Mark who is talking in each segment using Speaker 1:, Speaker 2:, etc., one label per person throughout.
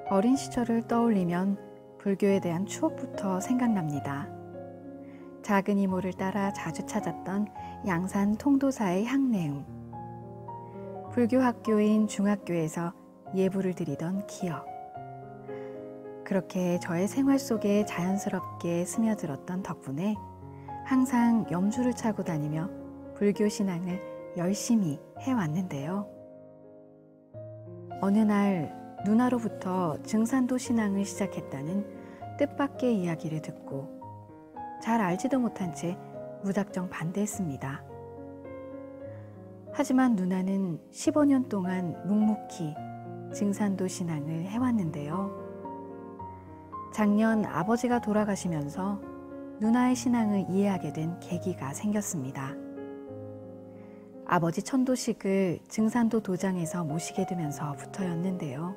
Speaker 1: 어린 시절을 떠올리면 불교에 대한 추억부터 생각납니다. 작은 이모를 따라 자주 찾았던 양산 통도사의 향내음, 불교 학교인 중학교에서 예불을 드리던 기억, 그렇게 저의 생활 속에 자연스럽게 스며들었던 덕분에 항상 염주를 차고 다니며 불교 신앙을 열심히 해왔는데요. 어느 날 누나로부터 증산도 신앙을 시작했다는 뜻밖의 이야기를 듣고 잘 알지도 못한 채 무작정 반대했습니다. 하지만 누나는 15년 동안 묵묵히 증산도 신앙을 해왔는데요. 작년 아버지가 돌아가시면서 누나의 신앙을 이해하게 된 계기가 생겼습니다. 아버지 천도식을 증산도 도장에서 모시게 되면서부터였는데요.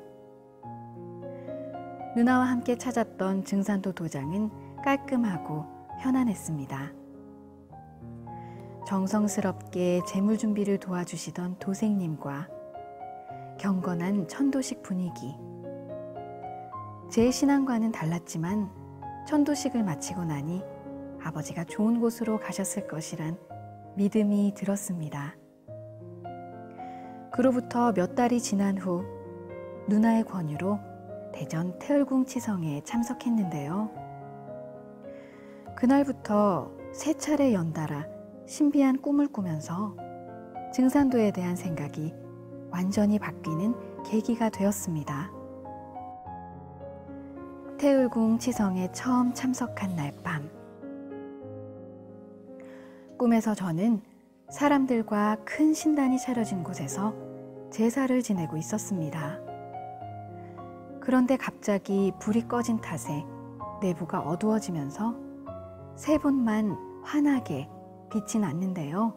Speaker 1: 누나와 함께 찾았던 증산도 도장은 깔끔하고 편안했습니다. 정성스럽게 재물 준비를 도와주시던 도생님과 경건한 천도식 분위기. 제 신앙과는 달랐지만 천도식을 마치고 나니 아버지가 좋은 곳으로 가셨을 것이란 믿음이 들었습니다. 그로부터 몇 달이 지난 후 누나의 권유로 대전 태을궁 치성에 참석했는데요. 그날부터 세 차례 연달아 신비한 꿈을 꾸면서 증산도에 대한 생각이 완전히 바뀌는 계기가 되었습니다. 태을궁 치성에 처음 참석한 날 밤, 꿈에서 저는 사람들과 큰 신단이 차려진 곳에서 제사를 지내고 있었습니다. 그런데 갑자기 불이 꺼진 탓에 내부가 어두워지면서 세 분만 환하게 빛이 났는데요.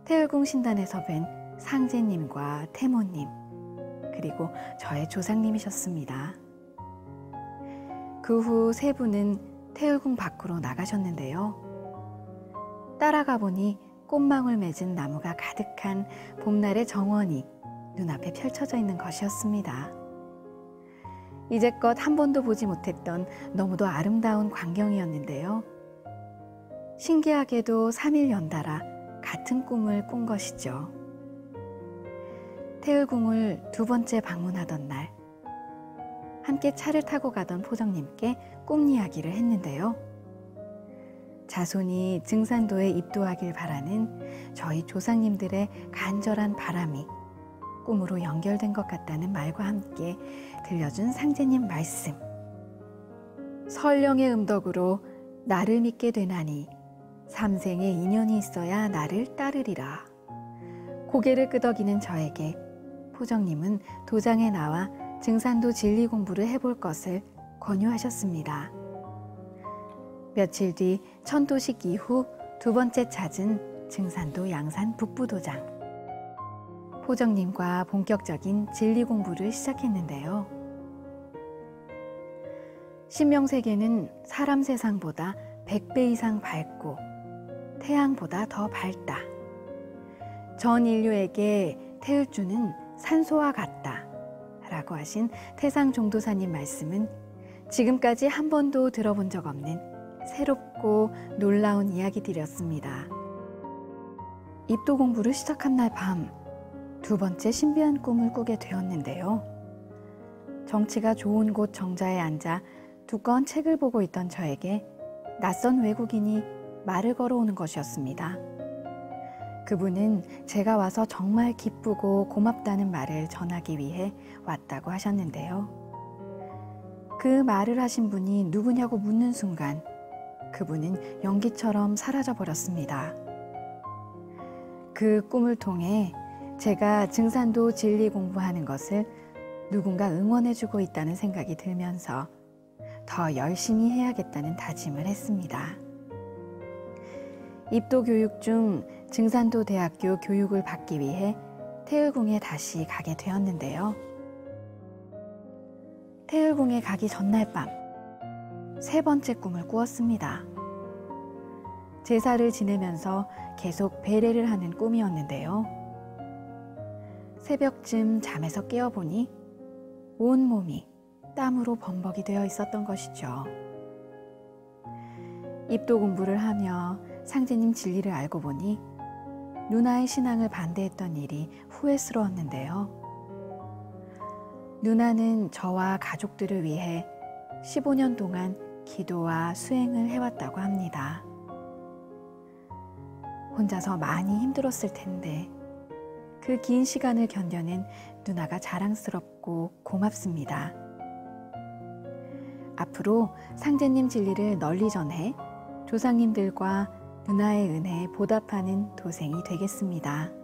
Speaker 1: 태을궁 신단에서 뵌 상제님과 태모님, 그리고 저의 조상님이셨습니다. 그 후 세 분은 태을궁 밖으로 나가셨는데요. 따라가 보니 꽃망울 맺은 나무가 가득한 봄날의 정원이 눈앞에 펼쳐져 있는 것이었습니다. 이제껏 한 번도 보지 못했던 너무도 아름다운 광경이었는데요. 신기하게도 3일 연달아 같은 꿈을 꾼 것이죠. 태을궁을 두 번째 방문하던 날, 함께 차를 타고 가던 포정님께 꿈 이야기를 했는데요. 자손이 증산도에 입도하길 바라는 저희 조상님들의 간절한 바람이 꿈으로 연결된 것 같다는 말과 함께 들려준 상제님 말씀. 설령의 음덕으로 나를 믿게 되나니 삼생의 인연이 있어야 나를 따르리라. 고개를 끄덕이는 저에게 포정님은 도장에 나와 증산도 진리 공부를 해볼 것을 권유하셨습니다. 며칠 뒤 천도식 이후 두 번째 찾은 증산도 양산 북부도장. 포정님과 본격적인 진리 공부를 시작했는데요. 신명세계는 사람 세상보다 100배 이상 밝고 태양보다 더 밝다. 전 인류에게 태을주는 산소와 같다 라고 하신 태상종도사님 말씀은 지금까지 한 번도 들어본 적 없는 새롭고 놀라운 이야기들이었습니다. 입도 공부를 시작한 날 밤, 두 번째 신비한 꿈을 꾸게 되었는데요. 정치가 좋은 곳 정자에 앉아 두꺼운 책을 보고 있던 저에게 낯선 외국인이 말을 걸어오는 것이었습니다. 그분은 제가 와서 정말 기쁘고 고맙다는 말을 전하기 위해 왔다고 하셨는데요. 그 말을 하신 분이 누구냐고 묻는 순간 그분은 연기처럼 사라져 버렸습니다. 그 꿈을 통해 제가 증산도 진리 공부하는 것을 누군가 응원해주고 있다는 생각이 들면서 더 열심히 해야겠다는 다짐을 했습니다. 입도 교육 중 증산도 대학교 교육을 받기 위해 태을궁에 다시 가게 되었는데요. 태을궁에 가기 전날 밤, 세 번째 꿈을 꾸었습니다. 제사를 지내면서 계속 배례를 하는 꿈이었는데요. 새벽쯤 잠에서 깨어보니 온몸이 땀으로 범벅이 되어 있었던 것이죠. 입도 공부를 하며 상제님 진리를 알고 보니 누나의 신앙을 반대했던 일이 후회스러웠는데요. 누나는 저와 가족들을 위해 15년 동안 기도와 수행을 해왔다고 합니다. 혼자서 많이 힘들었을 텐데 그 긴 시간을 견뎌낸 누나가 자랑스럽고 고맙습니다. 앞으로 상제님 진리를 널리 전해 조상님들과 누나의 은혜에 보답하는 도생이 되겠습니다.